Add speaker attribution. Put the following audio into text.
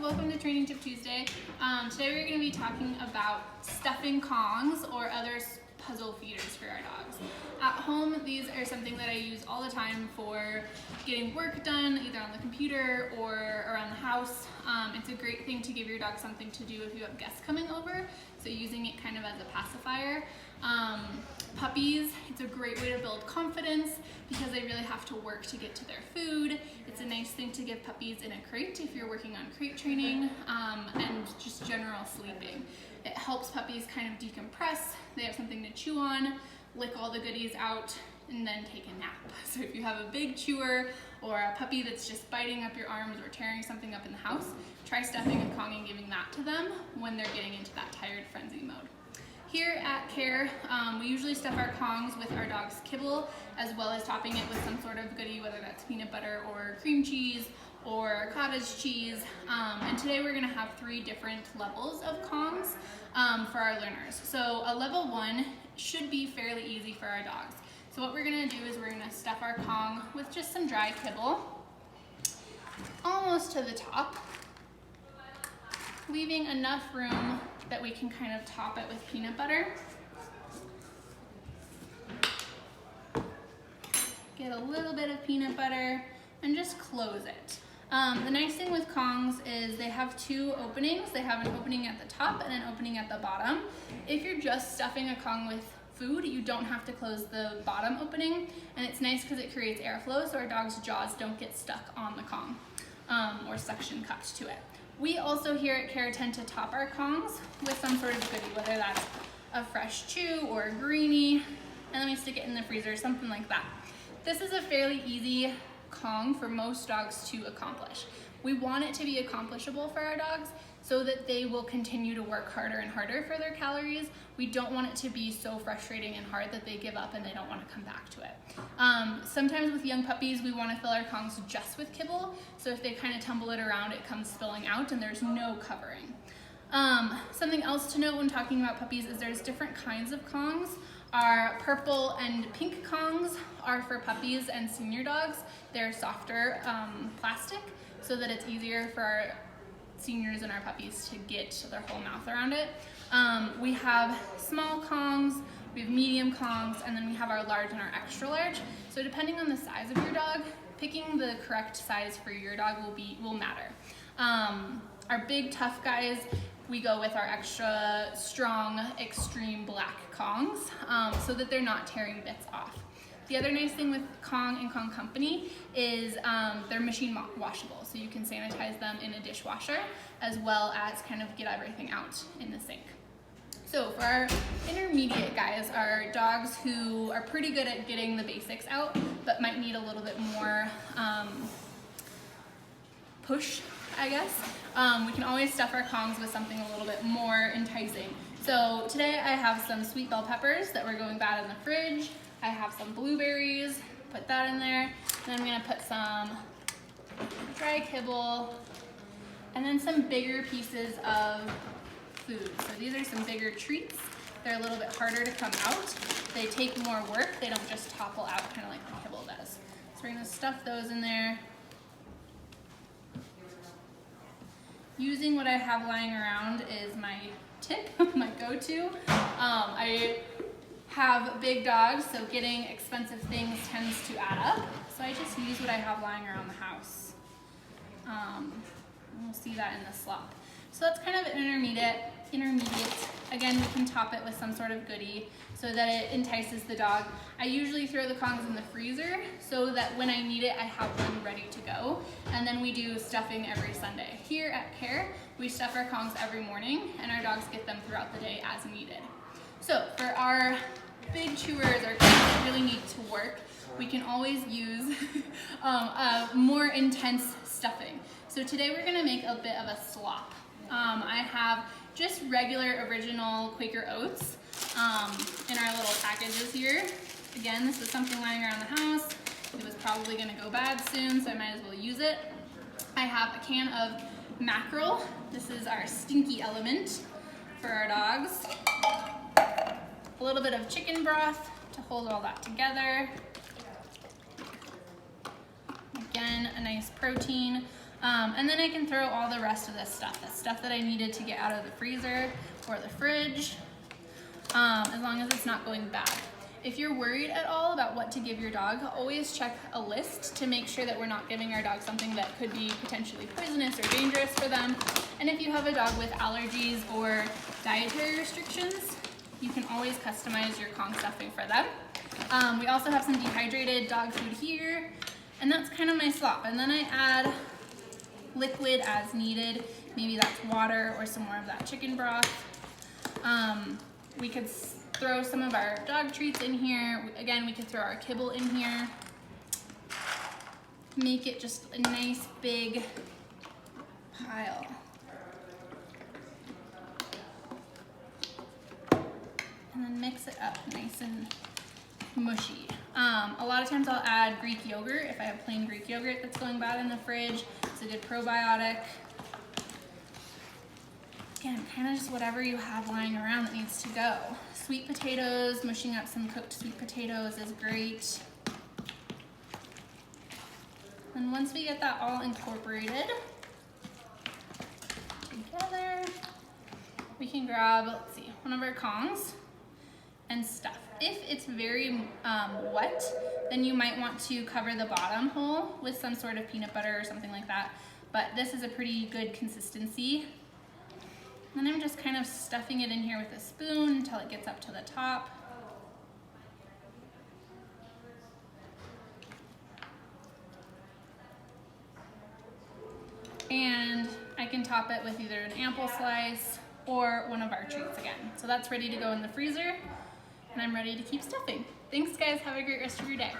Speaker 1: welcome to Training Tip Tuesday. Today we're going to be talking about stuffing Kongs or other puzzle feeders for our dogs. At home, these are something that I use all the time for getting work done, either on the computer or around the house. It's a great thing to give your dog something to do if you have guests coming over, so using it kind of as a pacifier. Puppies, it's a great way to build confidence because they really have to work to get to their food. It's a nice thing to give puppies in a crate if you're working on crate training, and just general sleeping. It helps puppies kind of decompress. They have something to chew on, lick all the goodies out, and then take a nap. So if you have a big chewer or a puppy that's just biting up your arms or tearing something up in the house, try stuffing a Kong and giving that to them when they're getting into that tired frenzy mode. Here at Care, we usually stuff our Kongs with our dog's kibble, as well as topping it with some sort of goodie, whether that's peanut butter or cream cheese or cottage cheese. And today we're gonna have 3 different levels of Kongs for our learners. So a level 1 should be fairly easy for our dogs. So what we're gonna do is we're gonna stuff our Kong with just some dry kibble, almost to the top, leaving enough room that we can kind of top it with peanut butter. Get a little bit of peanut butter and just close it. The nice thing with Kongs is they have 2 openings. They have an opening at the top and an opening at the bottom. If you're just stuffing a Kong with food, you don't have to close the bottom opening, and it's nice because it creates airflow so our dog's jaws don't get stuck on the Kong or suction cupped to it. We also here at Care tend to top our Kongs with some sort of goodie, whether that's a fresh chew or a greenie, and then we stick it in the freezer, something like that. This is a fairly easy Kong for most dogs to accomplish. We want it to be accomplishable for our dogs so that they will continue to work harder and harder for their calories. We don't want it to be so frustrating and hard that they give up and they don't want to come back to it. Sometimes with young puppies, we want to fill our Kongs just with kibble, so if they kind of tumble it around, it comes spilling out and there's no covering. Something else to note when talking about puppies is there's different kinds of Kongs. Our purple and pink Kongs are for puppies and senior dogs. They're softer plastic so that it's easier for our seniors and our puppies to get their whole mouth around it. We have small Kongs, we have medium Kongs, and then we have our large and our extra large. So depending on the size of your dog, picking the correct size for your dog will matter. Our big tough guys, we go with our extra strong extreme black Kongs so that they're not tearing bits off. The other nice thing with Kong and Kong Company is they're machine washable, so you can sanitize them in a dishwasher as well as kind of get everything out in the sink. So for our intermediate guys, our dogs who are pretty good at getting the basics out but might need a little bit more push, I guess, we can always stuff our Kongs with something a little bit more enticing. So today I have some sweet bell peppers that were going bad in the fridge. I have some blueberries, put that in there. And then I'm gonna put some dry kibble and then some bigger pieces of food. So these are some bigger treats. They're a little bit harder to come out. They take more work. They don't just topple out kind of like the kibble does. So we're gonna stuff those in there. Using what I have lying around is my tip, my go-to. I have big dogs, so getting expensive things tends to add up. So I just use what I have lying around the house. We'll see that in the slop. So that's kind of intermediate. Again, we can top it with some sort of goodie so that it entices the dog. I usually throw the Kongs in the freezer so that when I need it, I have one ready to go. And then we do stuffing every Sunday. Here at Care, we stuff our Kongs every morning and our dogs get them throughout the day as needed. So for our big chewers, our kids that really need to work, we can always use a more intense stuffing. So today we're gonna make a bit of a slop. I have just regular original Quaker Oats in our little packages here. Again, this is something lying around the house. It was probably gonna go bad soon, so I might as well use it. I have a can of mackerel. This is our stinky element for our dogs. A little bit of chicken broth to hold all that together. Again, a nice protein. And then I can throw all the rest of this stuff, the stuff that I needed to get out of the freezer or the fridge, as long as it's not going bad. If you're worried at all about what to give your dog, always check a list to make sure that we're not giving our dog something that could be potentially poisonous or dangerous for them. And if you have a dog with allergies or dietary restrictions, you can always customize your Kong stuffing for them. We also have some dehydrated dog food here, and that's kind of my slop. And then I add liquid as needed. Maybe that's water or some more of that chicken broth. We could throw some of our dog treats in here. Again, we could throw our kibble in here. Make it just a nice big pile. And then mix it up nice and mushy. A lot of times I'll add Greek yogurt if I have plain Greek yogurt that's going bad in the fridge. It's a good probiotic. Again, kind of just whatever you have lying around that needs to go. Sweet potatoes, mushing up some cooked sweet potatoes is great. And once we get that all incorporated together, we can grab, let's see, one of our Kongs and stuff. If it's very wet, then you might want to cover the bottom hole with some sort of peanut butter or something like that. But this is a pretty good consistency. And then I'm just kind of stuffing it in here with a spoon until it gets up to the top. And I can top it with either an apple slice or one of our treats again. So that's ready to go in the freezer, and I'm ready to keep stuffing. Thanks guys, have a great rest of your day.